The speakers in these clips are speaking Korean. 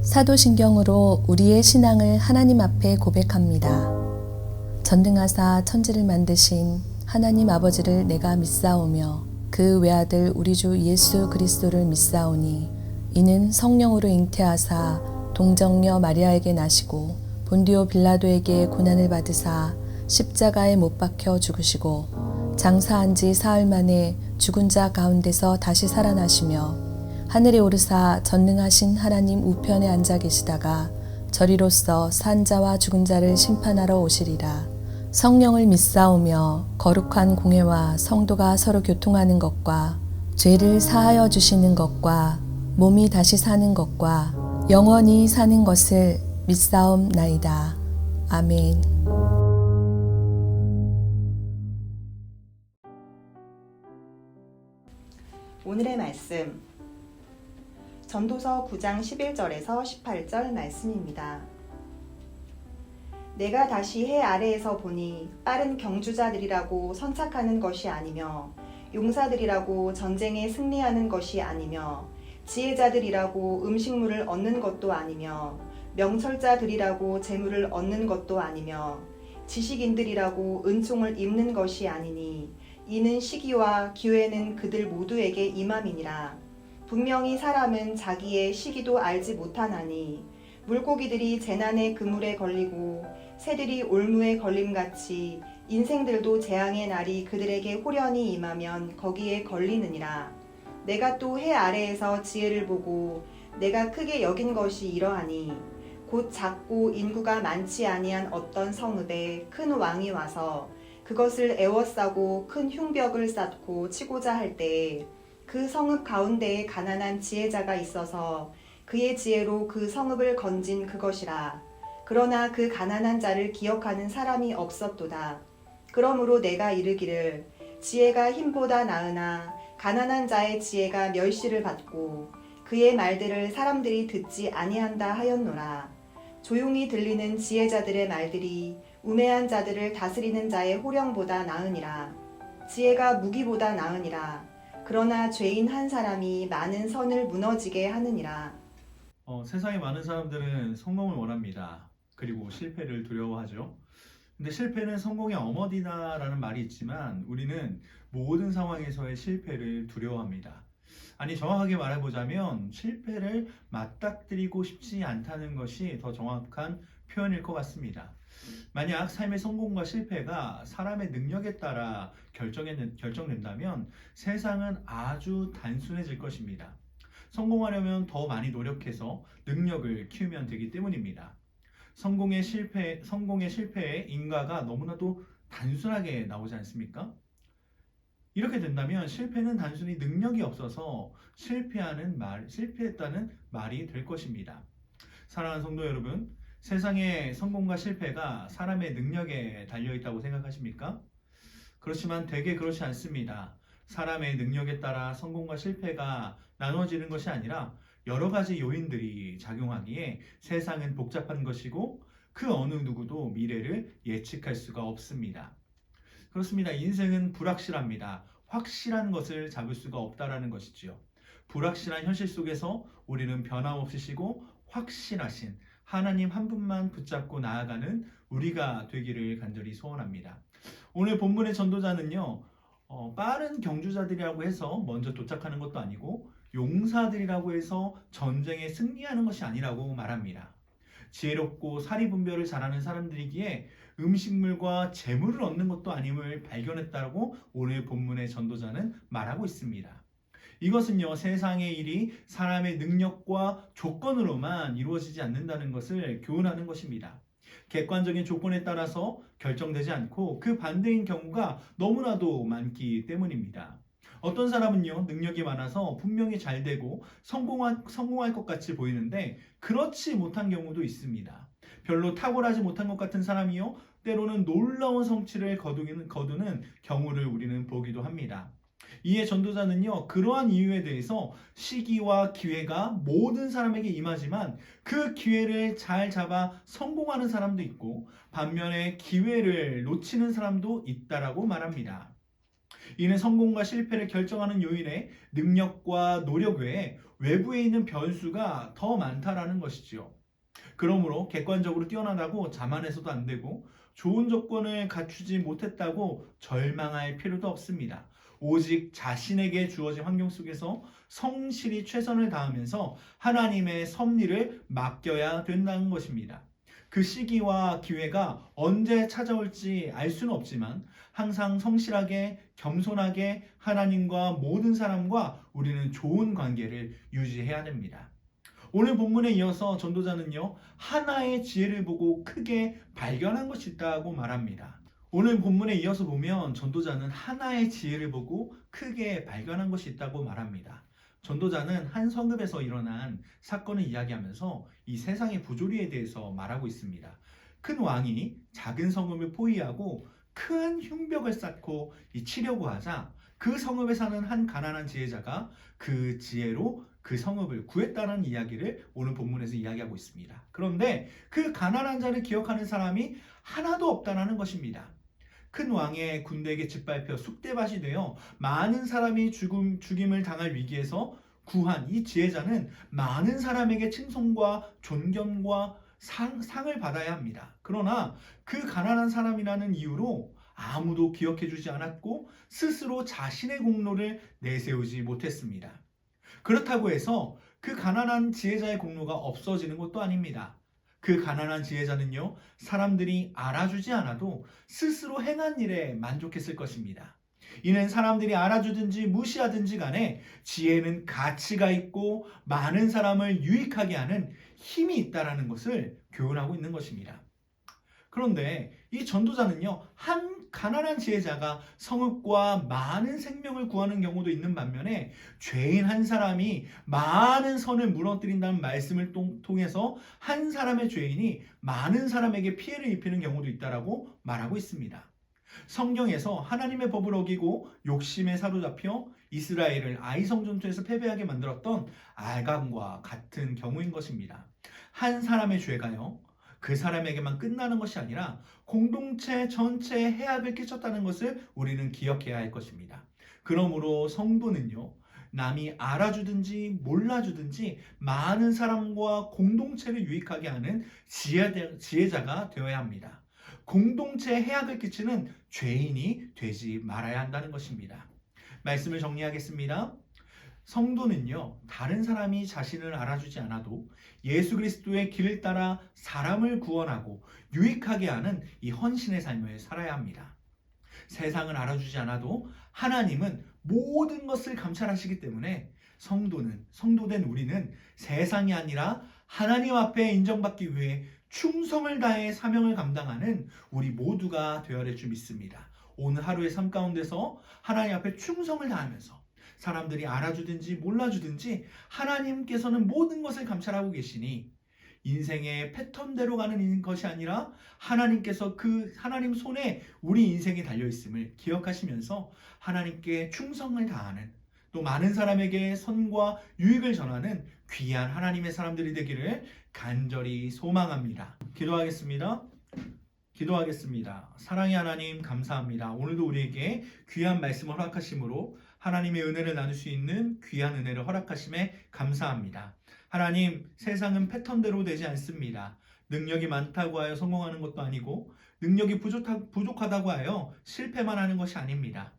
사도신경으로 우리의 신앙을 하나님 앞에 고백합니다. 전능하사 천지를 만드신 하나님 아버지를 내가 믿사오며 그 외아들 우리 주 예수 그리스도를 믿사오니 이는 성령으로 잉태하사 동정녀 마리아에게 나시고 본디오 빌라도에게 고난을 받으사 십자가에 못 박혀 죽으시고 장사한 지 사흘 만에 죽은 자 가운데서 다시 살아나시며 하늘에 오르사 전능하신 하나님 우편에 앉아 계시다가 저리로서 산 자와 죽은 자를 심판하러 오시리라. 성령을 믿사오며 거룩한 공회와 성도가 서로 교통하는 것과 죄를 사하여 주시는 것과 몸이 다시 사는 것과 영원히 사는 것을 믿사옵나이다. 아멘. 오늘의 말씀 전도서 9장 11절에서 18절 말씀입니다. 내가 다시 해 아래에서 보니 빠른 경주자들이라고 선착하는 것이 아니며 용사들이라고 전쟁에 승리하는 것이 아니며 지혜자들이라고 음식물을 얻는 것도 아니며 명철자들이라고 재물을 얻는 것도 아니며 지식인들이라고 은총을 입는 것이 아니니 이는 시기와 기회는 그들 모두에게 임함이니라. 분명히 사람은 자기의 시기도 알지 못하나니 물고기들이 재난의 그물에 걸리고 새들이 올무에 걸림같이 인생들도 재앙의 날이 그들에게 호련히 임하면 거기에 걸리느니라. 내가 또 해 아래에서 지혜를 보고 내가 크게 여긴 것이 이러하니 곧 작고 인구가 많지 아니한 어떤 성읍에 큰 왕이 와서 그것을 에워싸고 큰 흉벽을 쌓고 치고자 할 때에 그 성읍 가운데에 가난한 지혜자가 있어서 그의 지혜로 그 성읍을 건진 그것이라. 그러나 그 가난한 자를 기억하는 사람이 없었도다. 그러므로 내가 이르기를 지혜가 힘보다 나으나 가난한 자의 지혜가 멸시를 받고 그의 말들을 사람들이 듣지 아니한다 하였노라. 조용히 들리는 지혜자들의 말들이 우매한 자들을 다스리는 자의 호령보다 나으니라. 지혜가 무기보다 나으니라. 그러나 죄인 한 사람이 많은 선을 무너지게 하느니라. 세상에 많은 사람들은 성공을 원합니다. 그리고 실패를 두려워하죠. 근데 실패는 성공의 어머니다라는 말이 있지만 우리는 모든 상황에서의 실패를 두려워합니다. 아니, 정확하게 말해보자면 실패를 맞닥뜨리고 싶지 않다는 것이 더 정확한 표현일 것 같습니다. 만약 삶의 성공과 실패가 사람의 능력에 따라 결정된다면 세상은 아주 단순해질 것입니다. 성공하려면 더 많이 노력해서 능력을 키우면 되기 때문입니다. 성공의 실패에 인과가 너무나도 단순하게 나오지 않습니까? 이렇게 된다면 실패는 단순히 능력이 없어서 실패했다는 말이 될 것입니다. 사랑하는 성도 여러분, 세상의 성공과 실패가 사람의 능력에 달려있다고 생각하십니까? 그렇지만 되게 그렇지 않습니다. 사람의 능력에 따라 성공과 실패가 나눠지는 것이 아니라 여러 가지 요인들이 작용하기에 세상은 복잡한 것이고 그 어느 누구도 미래를 예측할 수가 없습니다. 그렇습니다. 인생은 불확실합니다. 확실한 것을 잡을 수가 없다라는 것이지요. 불확실한 현실 속에서 우리는 변함없으시고 확실하신 하나님 한 분만 붙잡고 나아가는 우리가 되기를 간절히 소원합니다. 오늘 본문의 전도자는요, 빠른 경주자들이라고 해서 먼저 도착하는 것도 아니고 용사들이라고 해서 전쟁에 승리하는 것이 아니라고 말합니다. 지혜롭고 사리분별을 잘하는 사람들이기에 음식물과 재물을 얻는 것도 아님을 발견했다고 오늘 본문의 전도자는 말하고 있습니다. 이것은요, 세상의 일이 사람의 능력과 조건으로만 이루어지지 않는다는 것을 교훈하는 것입니다. 객관적인 조건에 따라서 결정되지 않고 그 반대인 경우가 너무나도 많기 때문입니다. 어떤 사람은요, 능력이 많아서 분명히 잘 되고 성공할 것 같이 보이는데 그렇지 못한 경우도 있습니다. 별로 탁월하지 못한 것 같은 사람이요, 때로는 놀라운 성취를 거두는 경우를 우리는 보기도 합니다. 이에 전도자는요, 그러한 이유에 대해서 시기와 기회가 모든 사람에게 임하지만 그 기회를 잘 잡아 성공하는 사람도 있고 반면에 기회를 놓치는 사람도 있다라고 말합니다. 이는 성공과 실패를 결정하는 요인의 능력과 노력 외에 외부에 있는 변수가 더 많다라는 것이지요. 그러므로 객관적으로 뛰어나다고 자만해서도 안 되고 좋은 조건을 갖추지 못했다고 절망할 필요도 없습니다. 오직 자신에게 주어진 환경 속에서 성실히 최선을 다하면서 하나님의 섭리를 맡겨야 된다는 것입니다. 그 시기와 기회가 언제 찾아올지 알 수는 없지만 항상 성실하게 겸손하게 하나님과 모든 사람과 우리는 좋은 관계를 유지해야 됩니다. 오늘 본문에 이어서 전도자는요, 하나의 지혜를 보고 크게 발견한 것이 있다고 말합니다. 오늘 본문에 이어서 보면 전도자는 하나의 지혜를 보고 크게 발견한 것이 있다고 말합니다. 전도자는 한 성읍에서 일어난 사건을 이야기하면서 이 세상의 부조리에 대해서 말하고 있습니다. 큰 왕이 작은 성읍을 포위하고 큰 흉벽을 쌓고 치려고 하자 그 성읍에 사는 한 가난한 지혜자가 그 지혜로 그 성읍을 구했다는 이야기를 오늘 본문에서 이야기하고 있습니다. 그런데 그 가난한 자를 기억하는 사람이 하나도 없다는 것입니다. 큰 왕의 군대에게 짓밟혀 쑥대밭이 되어 많은 사람이 죽임을 당할 위기에서 구한 이 지혜자는 많은 사람에게 칭송과 존경과 상을 받아야 합니다. 그러나 그 가난한 사람이라는 이유로 아무도 기억해주지 않았고 스스로 자신의 공로를 내세우지 못했습니다. 그렇다고 해서 그 가난한 지혜자의 공로가 없어지는 것도 아닙니다. 그 가난한 지혜자는요, 사람들이 알아주지 않아도 스스로 행한 일에 만족했을 것입니다. 이는 사람들이 알아주든지 무시하든지 간에 지혜는 가치가 있고 많은 사람을 유익하게 하는 힘이 있다는 것을 교훈하고 있는 것입니다. 그런데 이 전도자는요, 한 가난한 지혜자가 성읍과 많은 생명을 구하는 경우도 있는 반면에 죄인 한 사람이 많은 선을 무너뜨린다는 말씀을 통해서 한 사람의 죄인이 많은 사람에게 피해를 입히는 경우도 있다라고 말하고 있습니다. 성경에서 하나님의 법을 어기고 욕심에 사로잡혀 이스라엘을 아이성 전투에서 패배하게 만들었던 아간과 같은 경우인 것입니다. 한 사람의 죄가요, 그 사람에게만 끝나는 것이 아니라 공동체 전체에 해악을 끼쳤다는 것을 우리는 기억해야 할 것입니다. 그러므로 성도는요, 남이 알아주든지 몰라주든지 많은 사람과 공동체를 유익하게 하는 지혜자가 되어야 합니다. 공동체에 해악을 끼치는 죄인이 되지 말아야 한다는 것입니다. 말씀을 정리하겠습니다. 성도는요, 다른 사람이 자신을 알아주지 않아도 예수 그리스도의 길을 따라 사람을 구원하고 유익하게 하는 이 헌신의 삶을 살아야 합니다. 세상을 알아주지 않아도 하나님은 모든 것을 감찰하시기 때문에 성도된 우리는 세상이 아니라 하나님 앞에 인정받기 위해 충성을 다해 사명을 감당하는 우리 모두가 되어야 할 줄 믿습니다. 오늘 하루의 삶 가운데서 하나님 앞에 충성을 다하면서 사람들이 알아주든지 몰라주든지 하나님께서는 모든 것을 감찰하고 계시니 인생의 패턴대로 가는 것이 아니라 하나님께서 그 하나님 손에 우리 인생이 달려있음을 기억하시면서 하나님께 충성을 다하는, 또 많은 사람에게 선과 유익을 전하는 귀한 하나님의 사람들이 되기를 간절히 소망합니다. 기도하겠습니다. 사랑의 하나님, 감사합니다. 오늘도 우리에게 귀한 말씀을 허락하심으로 하나님의 은혜를 나눌 수 있는 귀한 은혜를 허락하심에 감사합니다. 하나님, 세상은 패턴대로 되지 않습니다. 능력이 많다고 하여 성공하는 것도 아니고 능력이 부족하다고 하여 실패만 하는 것이 아닙니다.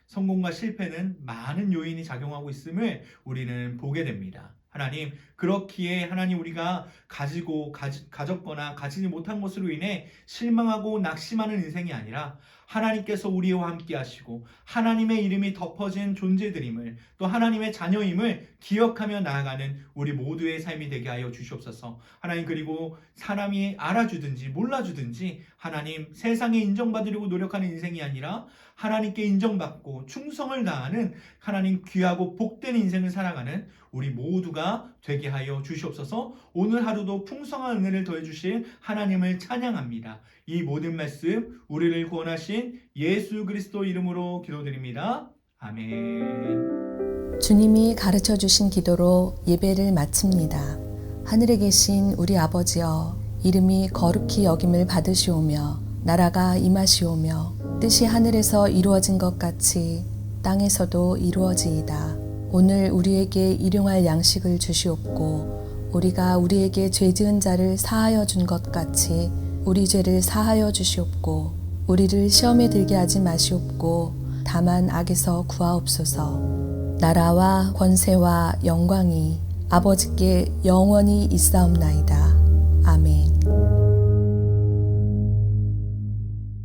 성공과 실패는 많은 요인이 작용하고 있음을 우리는 보게 됩니다. 하나님, 그렇기에 하나님, 우리가 가졌거나 가지지 못한 것으로 인해 실망하고 낙심하는 인생이 아니라 하나님께서 우리와 함께 하시고 하나님의 이름이 덮어진 존재들임을, 또 하나님의 자녀임을 기억하며 나아가는 우리 모두의 삶이 되게 하여 주시옵소서. 하나님, 그리고 사람이 알아주든지 몰라주든지 하나님, 세상에 인정받으려고 노력하는 인생이 아니라 하나님께 인정받고 충성을 다하는 하나님 귀하고 복된 인생을 살아가는 우리 모두가 되게 하여 주시옵소서. 오늘 하루도 풍성한 은혜를 더해 주실 하나님을 찬양합니다. 이 모든 말씀 우리를 구원하신 예수 그리스도 이름으로 기도드립니다. 아멘. 주님이 가르쳐 주신 기도로 예배를 마칩니다. 하늘에 계신 우리 아버지여, 이름이 거룩히 여김을 받으시오며 나라가 임하시오며 뜻이 하늘에서 이루어진 것 같이 땅에서도 이루어지이다. 오늘 우리에게 일용할 양식을 주시옵고 우리가 우리에게 죄 지은 자를 사하여 준 것 같이 우리 죄를 사하여 주시옵고 우리를 시험에 들게 하지 마시옵고 다만 악에서 구하옵소서. 나라와 권세와 영광이 아버지께 영원히 있사옵나이다. 아멘.